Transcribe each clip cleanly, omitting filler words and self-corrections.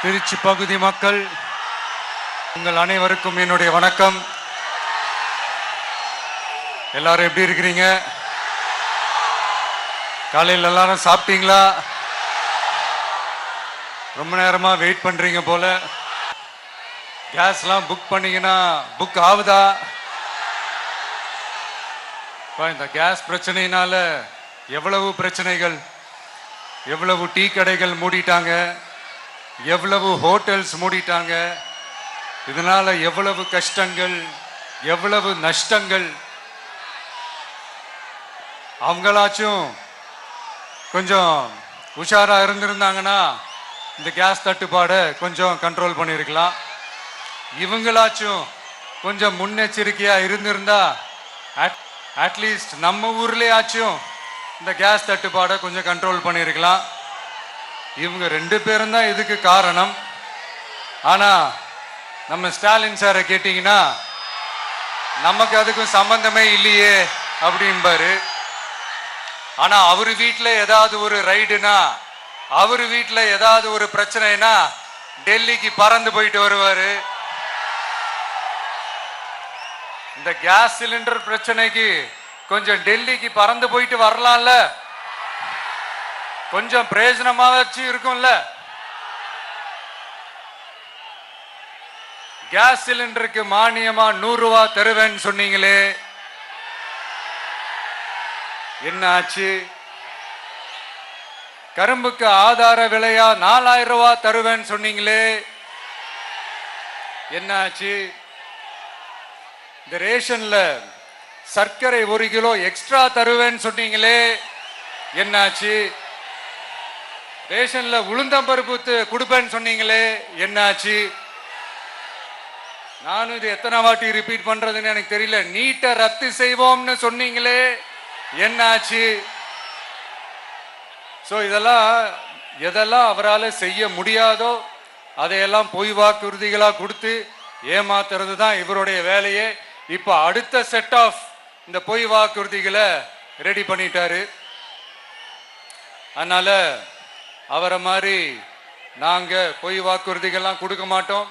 திருச்சி பகுதி மக்கள் உங்கள் அனைவருக்கும் என்னுடைய வணக்கம். எல்லாரும் எப்படி இருக்கிறீங்க? காலையில் எல்லாரும் சாப்பிட்டீங்களா? ரொம்ப நேரமா வெயிட் பண்றீங்க போல. கேஸ்லாம் புக் பண்ணீங்கன்னா புக் ஆகுதா? இந்த கேஸ் பிரச்சனையினால எவ்வளவு பிரச்சனைகள், எவ்வளவு டீ கடைகள் மூடிட்டாங்க, எவ்வளவு ஹோட்டல்ஸ் மூடிட்டாங்க, இதனால எவ்வளவு கஷ்டங்கள், எவ்வளவு நஷ்டங்கள். அவங்களாச்சும் கொஞ்சம் உஷாரா இருந்திருந்தாங்கன்னா இந்த கேஸ் தட்டுப்பாடை கொஞ்சம் கண்ட்ரோல் பண்ணியிருக்கலாம். இவங்களாச்சும் கொஞ்சம் முன்னெச்சரிக்கையா இருந்திருந்தா அட்லீஸ்ட் நம்ம ஊர்லயாச்சும் இந்த கேஸ் தட்டுப்பாடை கொஞ்சம் கண்ட்ரோல் பண்ணியிருக்கலாம். இவங்க ரெண்டு பேரும் தான் இதுக்கு காரணம். ஆனா நம்ம ஸ்டாலின் சாரை கேட்டீங்கன்னா நமக்கு அதுக்கும் சம்பந்தமே இல்லையே அப்படின்பாரு. ஆனா அவரு வீட்டுல ஏதாவது ஒரு ரைடுனா, அவரு வீட்டுல ஏதாவது ஒரு பிரச்சனைனா டெல்லிக்கு பறந்து போயிட்டு வருவாரு. இந்த கேஸ் சிலிண்டர் பிரச்சனைக்கு கொஞ்சம் டெல்லிக்கு பறந்து போயிட்டு வரலாம்ல, கொஞ்சம் பிரயோஜனமா வச்சு இருக்கும்ல. கேஸ் சிலிண்டருக்கு மானியமா 100 ரூபாய் தருவேன்னு சொன்னீங்களே, என்ன ஆச்சு? கரும்புக்கு ஆதார விலையா 4000 ரூபாய் தருவேன்னு சொன்னீங்களே, என்ன ஆச்சு? இந்த ரேஷன்ல சர்க்கரை 1 கிலோ எக்ஸ்ட்ரா தருவேன்னு சொன்னீங்களே, என்னாச்சு? ரேஷன்ல உளுந்தம்பருப்பு கொடுப்பேன்னு சொன்னீங்களே, என்னாச்சு? நானும் இது எத்தனை வாட்டி ரிப்பீட் பண்றதுன்னு எனக்கு தெரியல. நீட்டை ரத்து செய்வோம்னு சொன்னீங்களே, என்னாச்சு? சோ இதெல்லாம் எதெல்லாம் அவரால் செய்ய முடியாதோ அதையெல்லாம் பொய் வாக்குறுதிகளா கொடுத்து ஏமாத்துறது தான் இவருடைய வேலையே. இப்ப அடுத்த செட் ஆஃப் இந்த பொய் வாக்குறுதிகளை ரெடி பண்ணிட்டாரு. அதனால அவரை மாதிரி நாங்க பொய் வாக்குறுதிகள்லாம் கொடுக்க மாட்டோம்.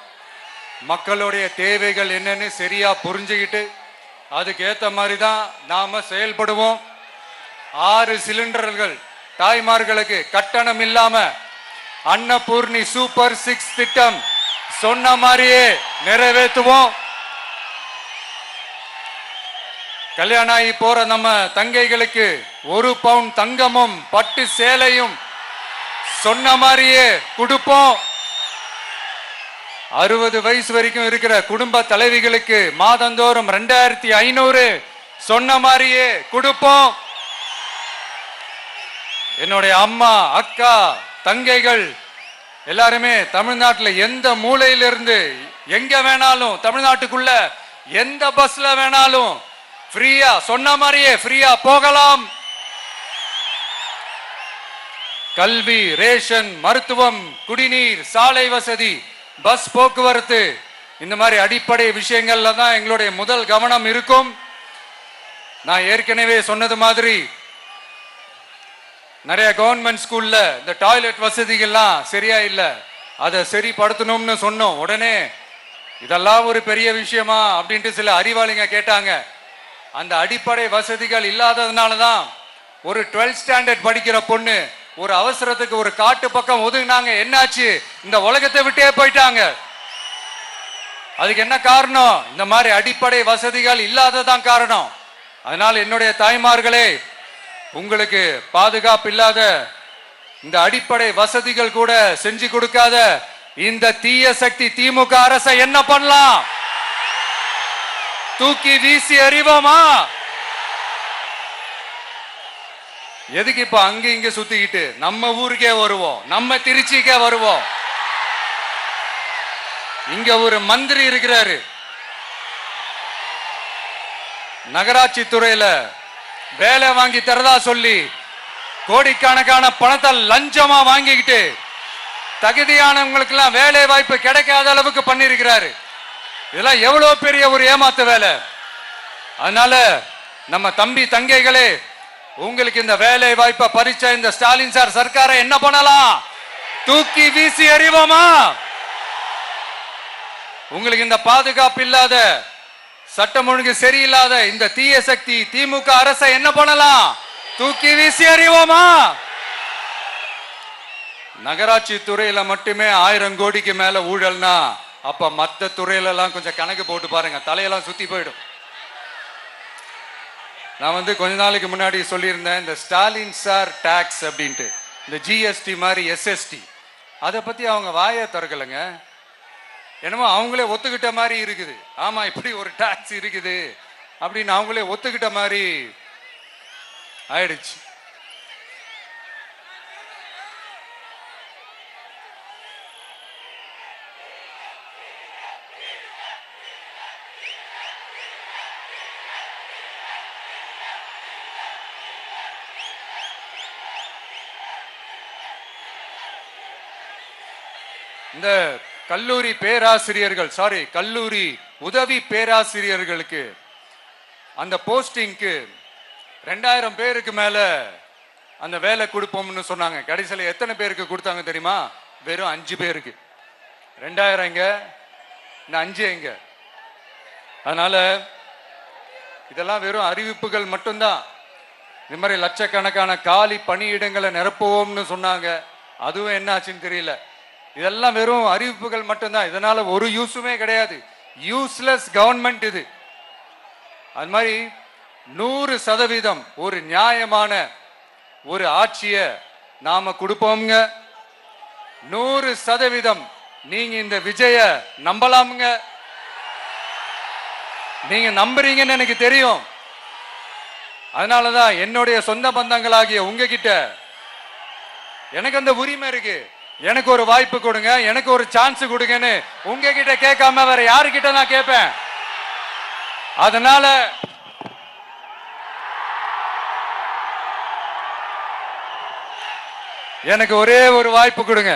மக்களுடைய தேவைகள் என்னன்னு சரியா புரிஞ்சுக்கிட்டு அதுக்கு ஏத்த மாதிரி தான் நாம செயல்படுவோம். 6 சிலிண்டர்கள் தாய்மார்களுக்கு கட்டணம் இல்லாம அன்னபூர்ணி சூப்பர் 6 திட்டம் சொன்ன மாதிரியே நிறைவேற்றுவோம். கல்யாணம் ஆகி போற நம்ம தங்கைகளுக்கு 1 பவுன் தங்கமும் பட்டு சேலையும் சொன்ன மாதிரியே கொடுப்போம். 60 வயசு வரைக்கும் இருக்கிற குடும்ப தலைவிகளுக்கு மாதந்தோறும் 2500 சொன்ன மாதிரியே கொடுப்போம். என்னுடைய அம்மா, அக்கா, தங்கைகள் எல்லாருமே தமிழ்நாட்டில் எந்த மூலையிலிருந்து எங்க வேணாலும், தமிழ்நாட்டுக்குள்ள எந்த பஸ்ல வேணாலும் ஃப்ரீயா சொன்ன மாதிரியே ஃப்ரீயா போகலாம். கல்வி, ரேஷன், மருத்துவம், குடிநீர், சாலை வசதி, பஸ் போக்குவரத்து, இந்த மாதிரி அடிப்படை விஷயங்கள்ல தான் எங்களுடைய முதல் கவனம் இருக்கும். நான் ஏற்கனவே சொன்னது மாதிரி நிறைய கவர்மெண்ட் ஸ்கூல்ல இந்த டாய்லெட் வசதிகள்லாம் சரியா இல்லை, அதை சரிப்படுத்தணும்னு சொன்னோம். உடனே இதெல்லாம் ஒரு பெரிய விஷயமா அப்படின்ட்டு சில அறிவாளிங்க கேட்டாங்க. அந்த அடிப்படை வசதிகள் இல்லாததுனால தான் ஒரு 12th ஸ்டாண்டர்ட் படிக்கிற பொண்ணு ஒரு அவசரத்துக்கு ஒரு காட்டு பக்கம் ஒதுங்கினாங்க. என்னாச்சு? இந்த உலகத்தை விட்டே போயிட்டாங்க. அதுக்கு என்ன காரணம்? இந்த மாதிரி அடிப்படை வசதிகள் இல்லாததான் காரணம். அதனால என்னுடைய தாய்மார்களே, உங்களுக்கு பாதுகாப்பு இல்லாத இந்த அடிப்படை வசதிகள் கூட செஞ்சு கொடுக்காத இந்த தீய சக்தி திமுக அரசை என்ன பண்ணலாம்? தூக்கி வீசி அறிவோமா? எதுக்கு இப்ப அங்க இங்க சுத்திக்கிட்டு நம்ம ஊருக்கே வருவோம், நம்ம திருச்சிக்கே வருவோம். இங்க ஒரு மந்திரி இருக்கிறாரு, நகராட்சி துறையில வேலை வாங்கி தரதா சொல்லி கோடிக்கணக்கான பணத்தை லஞ்சமா வாங்கிக்கிட்டு தகுதியானவங்களுக்கு எல்லாம் வேலை வாய்ப்பு கிடைக்காத அளவுக்கு பண்ணிருக்கிறாரு. இதெல்லாம் எவ்வளவு பெரிய ஒரு ஏமாத்து வேலை. அதனால நம்ம தம்பி தங்கைகளே, உங்களுக்கு இந்த வேலை வாய்ப்பை பறிச்ச இந்த ஸ்டாலின் சார் சர்க்காரை என்ன பண்ணலாம்? தூக்கி வீசி எறிவோமா? உங்களுக்கு இந்த பாதுகாப்பு இல்லாத, சட்டம் ஒழுங்கு சரியில்லாத இந்த தீய சக்தி திமுக அரசை என்ன பண்ணலாம்? தூக்கி வீசி எறிவோமா? நகராட்சி துறையில மட்டுமே 1000 கோடிக்கு மேல ஊழல்னா, அப்ப மத்த துறையில எல்லாம் கொஞ்சம் கணக்கு போட்டு பாருங்க, தலையெல்லாம் சுத்தி போயிடும். நான் கொஞ்ச நாளைக்கு முன்னாடி சொல்லியிருந்தேன், இந்த ஸ்டாலின் சார் டாக்ஸ் அப்படின்ட்டு, இந்த ஜிஎஸ்டி மாதிரி எஸ்எஸ்டி, அதை பத்தி அவங்க வாயை திறக்கலைங்க. என்னமோ அவங்களே ஒத்துக்கிட்ட மாதிரி இருக்குது. ஆமா, இப்படி ஒரு டாக்ஸ் இருக்குது அப்படின்னு அவங்களே ஒத்துக்கிட்ட மாதிரி ஆயிடுச்சு. இந்த கல்லூரி பேராசிரியர்கள், கல்லூரி உதவி பேராசிரியர்களுக்கு அந்த போஸ்டிங்க்கு 2000 பேருக்கு மேல அந்த வேலை கொடுப்போம்னு சொன்னாங்க. கடைசியில் எத்தனை பேருக்கு கொடுத்தாங்க தெரியுமா? வெறும் 5 பேருக்கு. 2000 எங்க, இந்த 5 எங்க? அதனால இதெல்லாம் வெறும் அறிவிப்புகள் மட்டும்தான். இது மாதிரி லட்சக்கணக்கான காலி பணியிடங்களை நிரப்புவோம்னு சொன்னாங்க, அதுவும் என்ன ஆச்சுன்னு தெரியல. இதெல்லாம் வெறும் அறிவிப்புகள் மட்டும்தான். இதனால ஒரு யூஸுமே கிடையாது. யூஸ்லெஸ் கவர்மெண்ட் இது. அது மாதிரி 100% ஒரு நியாயமான ஒரு ஆட்சியை நாம கொடுப்போம்ங்க. 100% நீங்க இந்த விஜய நம்பலாமுங்க. நீங்க நம்புறீங்கன்னு எனக்கு தெரியும். அதனாலதான் என்னுடைய சொந்த பந்தங்களாகிய உங்ககிட்ட எனக்கு அந்த உரிமை இருக்கு. எனக்கு ஒரு வாய்ப்பு கொடுங்க, எனக்கு ஒரு சான்ஸ் கொடுங்கன்னு உங்ககிட்ட கேட்காம வேற யாருக்கிட்ட நான் கேட்பேன்? அதனால எனக்கு ஒரே ஒரு வாய்ப்பு கொடுங்க.